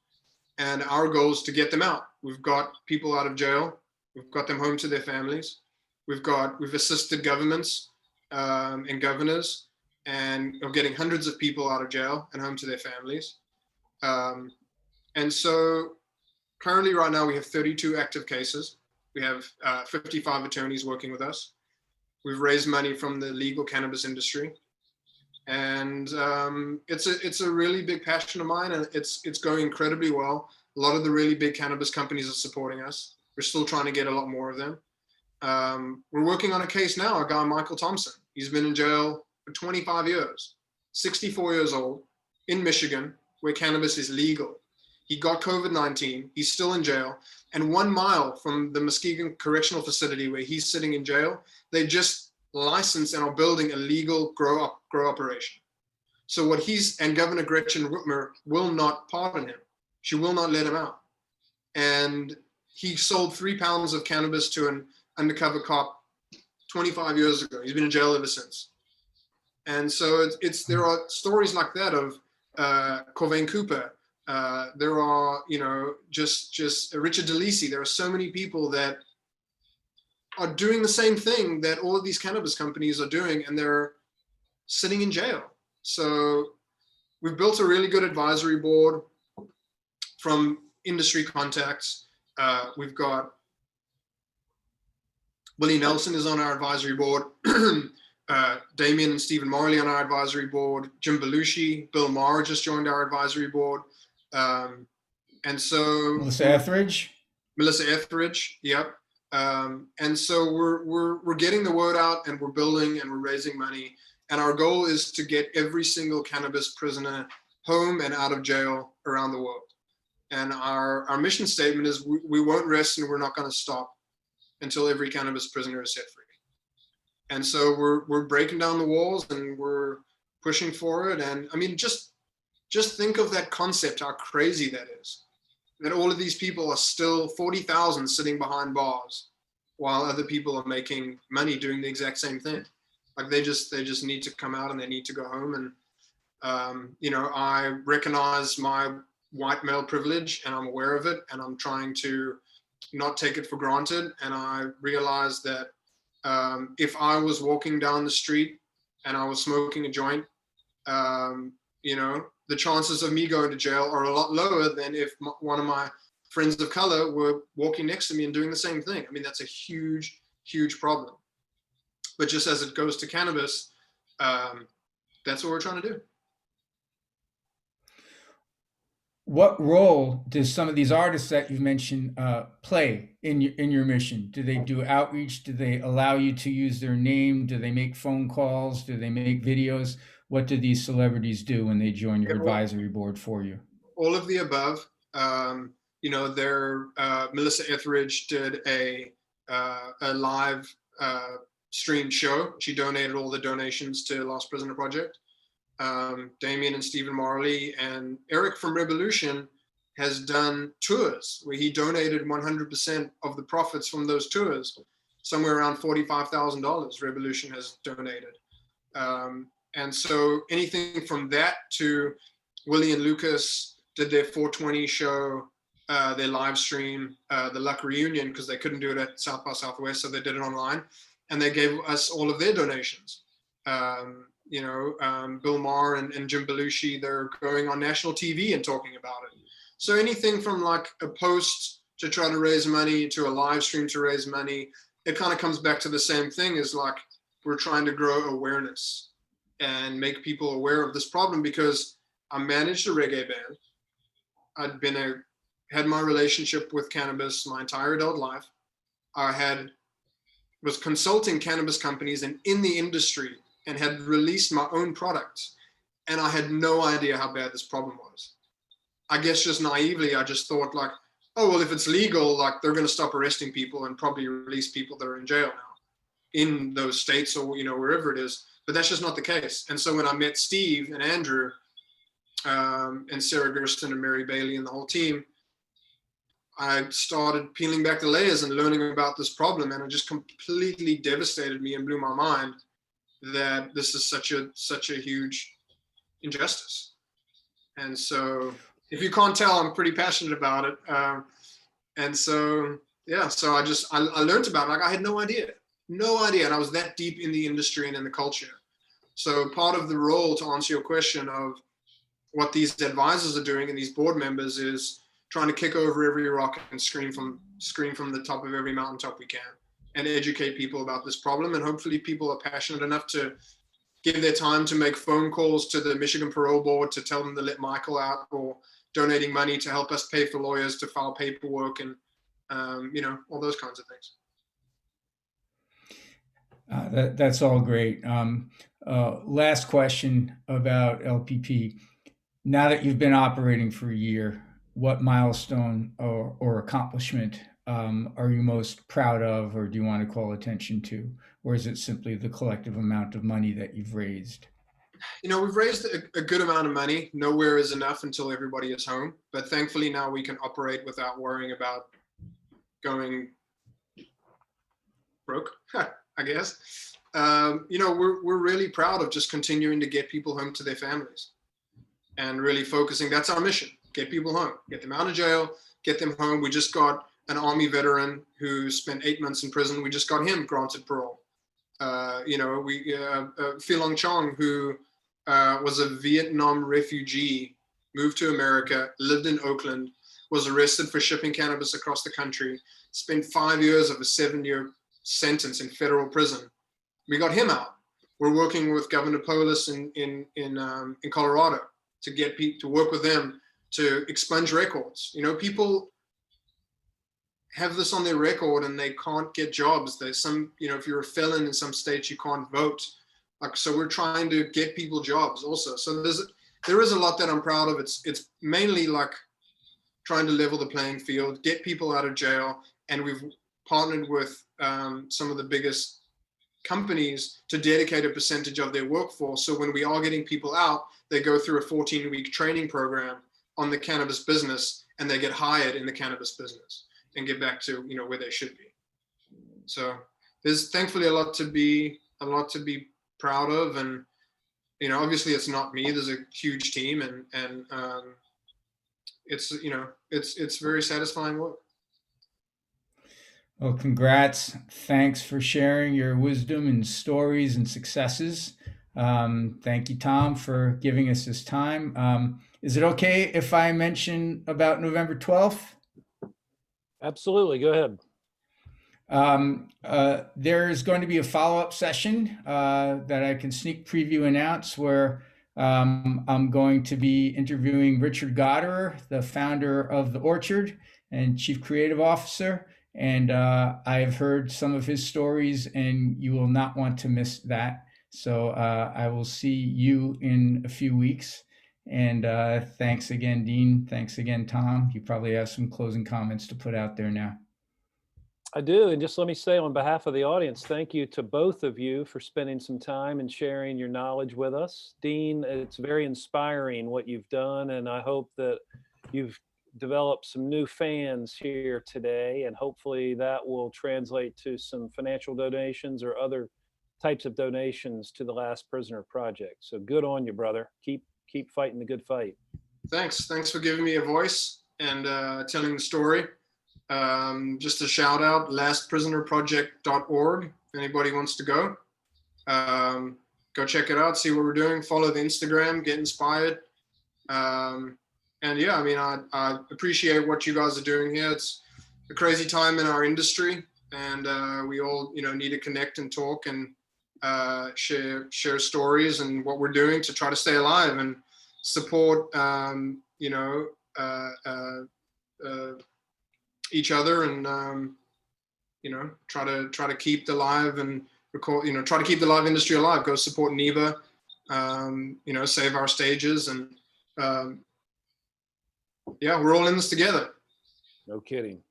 and our goal is to get them out. We've got people out of jail, we've got them home to their families, we've assisted governments and governors, and are getting hundreds of people out of jail and home to their families. And so currently right now we have 32 active cases. We have 55 attorneys working with us. We've raised money from the legal cannabis industry. And it's a really big passion of mine, and it's going incredibly well. A lot of the really big cannabis companies are supporting us. We're still trying to get a lot more of them. We're working on a case now, a guy, Michael Thompson. He's been in jail for 25 years, 64 years old, in Michigan, where cannabis is legal. He got COVID-19, he's still in jail, and 1 mile from the Muskegon Correctional Facility where he's sitting in jail, they just licensed and are building a legal grow operation. So and Governor Gretchen Whitmer will not pardon him. She will not let him out. And he sold 3 pounds of cannabis to an undercover cop 25 years ago. He's been in jail ever since. And so there are stories like that of Corvain Cooper. There are, just Richard DeLisi. There are so many people that are doing the same thing that all of these cannabis companies are doing, and they're sitting in jail. So we've built a really good advisory board from industry contacts. We've got Willie Nelson is on our advisory board. Damien and Stephen Morley on our advisory board. Jim Belushi, Bill Maher just joined our advisory board. And so Melissa Etheridge, yep. And so we're getting the word out, and we're building, and we're raising money. And our goal is to get every single cannabis prisoner home and out of jail around the world. And our mission statement is we won't rest, and we're not going to stop until every cannabis prisoner is set free. And so we're breaking down the walls, and we're pushing for it. And I mean, just think of that concept, how crazy that is. That all of these people are still 40,000 sitting behind bars while other people are making money doing the exact same thing. Like they just need to come out, and they need to go home. And, I recognize my white male privilege, and I'm aware of it, and I'm trying to not take it for granted. And I realize that if I was walking down the street and I was smoking a joint, the chances of me going to jail are a lot lower than if one of my friends of color were walking next to me and doing the same thing. I mean, that's a huge, huge problem. But just as it goes to cannabis, that's what we're trying to do. What role does some of these artists that you've mentioned play in your mission? Do they do outreach? Do they allow you to use their name? Do they make phone calls? Do they make videos? What do these celebrities do when they join your advisory board for you? All of the above. Melissa Etheridge did a live streamed show. She donated all the donations to Lost Prisoner Project. Damien and Stephen Marley and Eric from Revolution has done tours where he donated 100% of the profits from those tours, somewhere around $45,000 Revolution has donated. And so anything from that to Willie and Lucas did their 420 show, their live stream, the Luck Reunion, because they couldn't do it at South by Southwest, so they did it online, and they gave us all of their donations. Bill Maher and Jim Belushi, they're going on national TV and talking about it. So anything from like a post to try to raise money to a live stream to raise money, it kind of comes back to the same thing as like we're trying to grow awareness and make people aware of this problem, because I managed a reggae band. I'd had my relationship with cannabis my entire adult life. I was consulting cannabis companies and in the industry, and had released my own products. And I had no idea how bad this problem was. I guess just naively, I just thought like, oh, well, if it's legal, like they're going to stop arresting people and probably release people that are in jail now in those states or, wherever it is. But that's just not the case. And so when I met Steve and Andrew and Sarah Gersten and Mary Bailey and the whole team, I started peeling back the layers and learning about this problem. And it just completely devastated me and blew my mind that this is such a huge injustice. And so if you can't tell, I'm pretty passionate about it. And so, yeah, so I learned about it. Like I had no idea. And I was that deep in the industry and in the culture. So part of the role, to answer your question of what these advisors are doing and these board members, is trying to kick over every rock and scream from the top of every mountaintop we can, and educate people about this problem. And hopefully people are passionate enough to give their time to make phone calls to the Michigan Parole Board to tell them to let Michael out, or donating money to help us pay for lawyers to file paperwork and, all those kinds of things. That's all great. Last question about LPP. Now that you've been operating for a year, what milestone or accomplishment are you most proud of, or do you want to call attention to? Or is it simply the collective amount of money that you've raised? we've raised a good amount of money. Nowhere is enough until everybody is home. But thankfully now we can operate without worrying about going broke, I guess. We're really proud of just continuing to get people home to their families and really focusing. That's our mission. Get people home, get them out of jail, get them home. We just got an Army veteran who spent 8 months in prison. We just got him granted parole. Philong Chong, who was a Vietnam refugee, moved to America, lived in Oakland, was arrested for shipping cannabis across the country, spent 5 years of a 7-year sentence in federal prison. We got him out. We're working with Governor Polis in Colorado to get people to work with them to expunge records. People have this on their record and they can't get jobs. There's some, if you're a felon in some states, you can't vote. So we're trying to get people jobs also. So there is a lot that I'm proud of. It's mainly like trying to level the playing field, get people out of jail. And we've partnered with some of the biggest companies to dedicate a percentage of their workforce. So when we are getting people out, they go through a 14-week training program on the cannabis business and they get hired in the cannabis business and get back to, where they should be. So there's thankfully a lot to be proud of. And, obviously it's not me, there's a huge team and it's very satisfying work. Well, congrats. Thanks for sharing your wisdom and stories and successes. Thank you, Tom, for giving us this time. Is it okay if I mention about November 12th? Absolutely. Go ahead. There's going to be a follow-up session that I can sneak preview announce where I'm going to be interviewing Richard Goddard, the founder of The Orchard and Chief Creative Officer. And I've heard some of his stories and you will not want to miss that. So I will see you in a few weeks. And thanks again, Dean. Thanks again, Tom. You probably have some closing comments to put out there now. I do. And just let me say on behalf of the audience, thank you to both of you for spending some time and sharing your knowledge with us. Dean, it's very inspiring what you've done. And I hope that you've developed some new fans here today. And hopefully that will translate to some financial donations or other types of donations to the Last Prisoner Project. So good on you, brother. Keep fighting the good fight. Thanks for giving me a voice and telling the story. Just a shout out, lastprisonerproject.org. If anybody wants to go check it out, see what we're doing, follow the Instagram, get inspired. And yeah, I appreciate what you guys are doing here. It's a crazy time in our industry and we all, need to connect and talk and share stories and what we're doing to try to stay alive and support, each other and try to keep the live and record, try to keep the live industry alive. Go support NEBA, save our stages and yeah, we're all in this together. No kidding.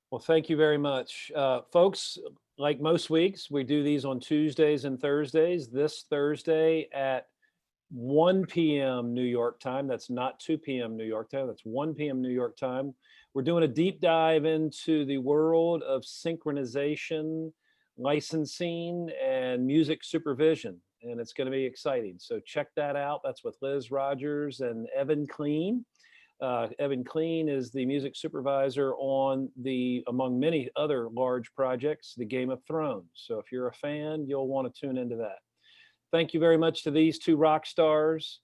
Well, thank you very much, folks. Like most weeks, we do these on Tuesdays and Thursdays. This Thursday at 1 p.m. New York time. That's not 2 p.m. New York time. That's 1 p.m. New York time. We're doing a deep dive into the world of synchronization, licensing, and music supervision. And it's going to be exciting. So check that out. That's with Liz Rogers and Evan Clean. Evan Clean is the music supervisor on among many other large projects, the Game of Thrones. So if you're a fan, you'll want to tune into that. Thank you very much to these two rock stars.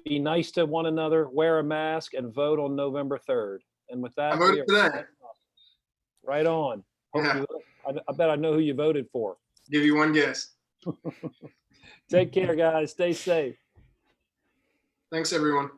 Be nice to one another, wear a mask, and vote on November 3rd. And with that, I voted today. Right on. Yeah. I bet I know who you voted for. Give you one guess. Take care, guys. Stay safe. Thanks, everyone.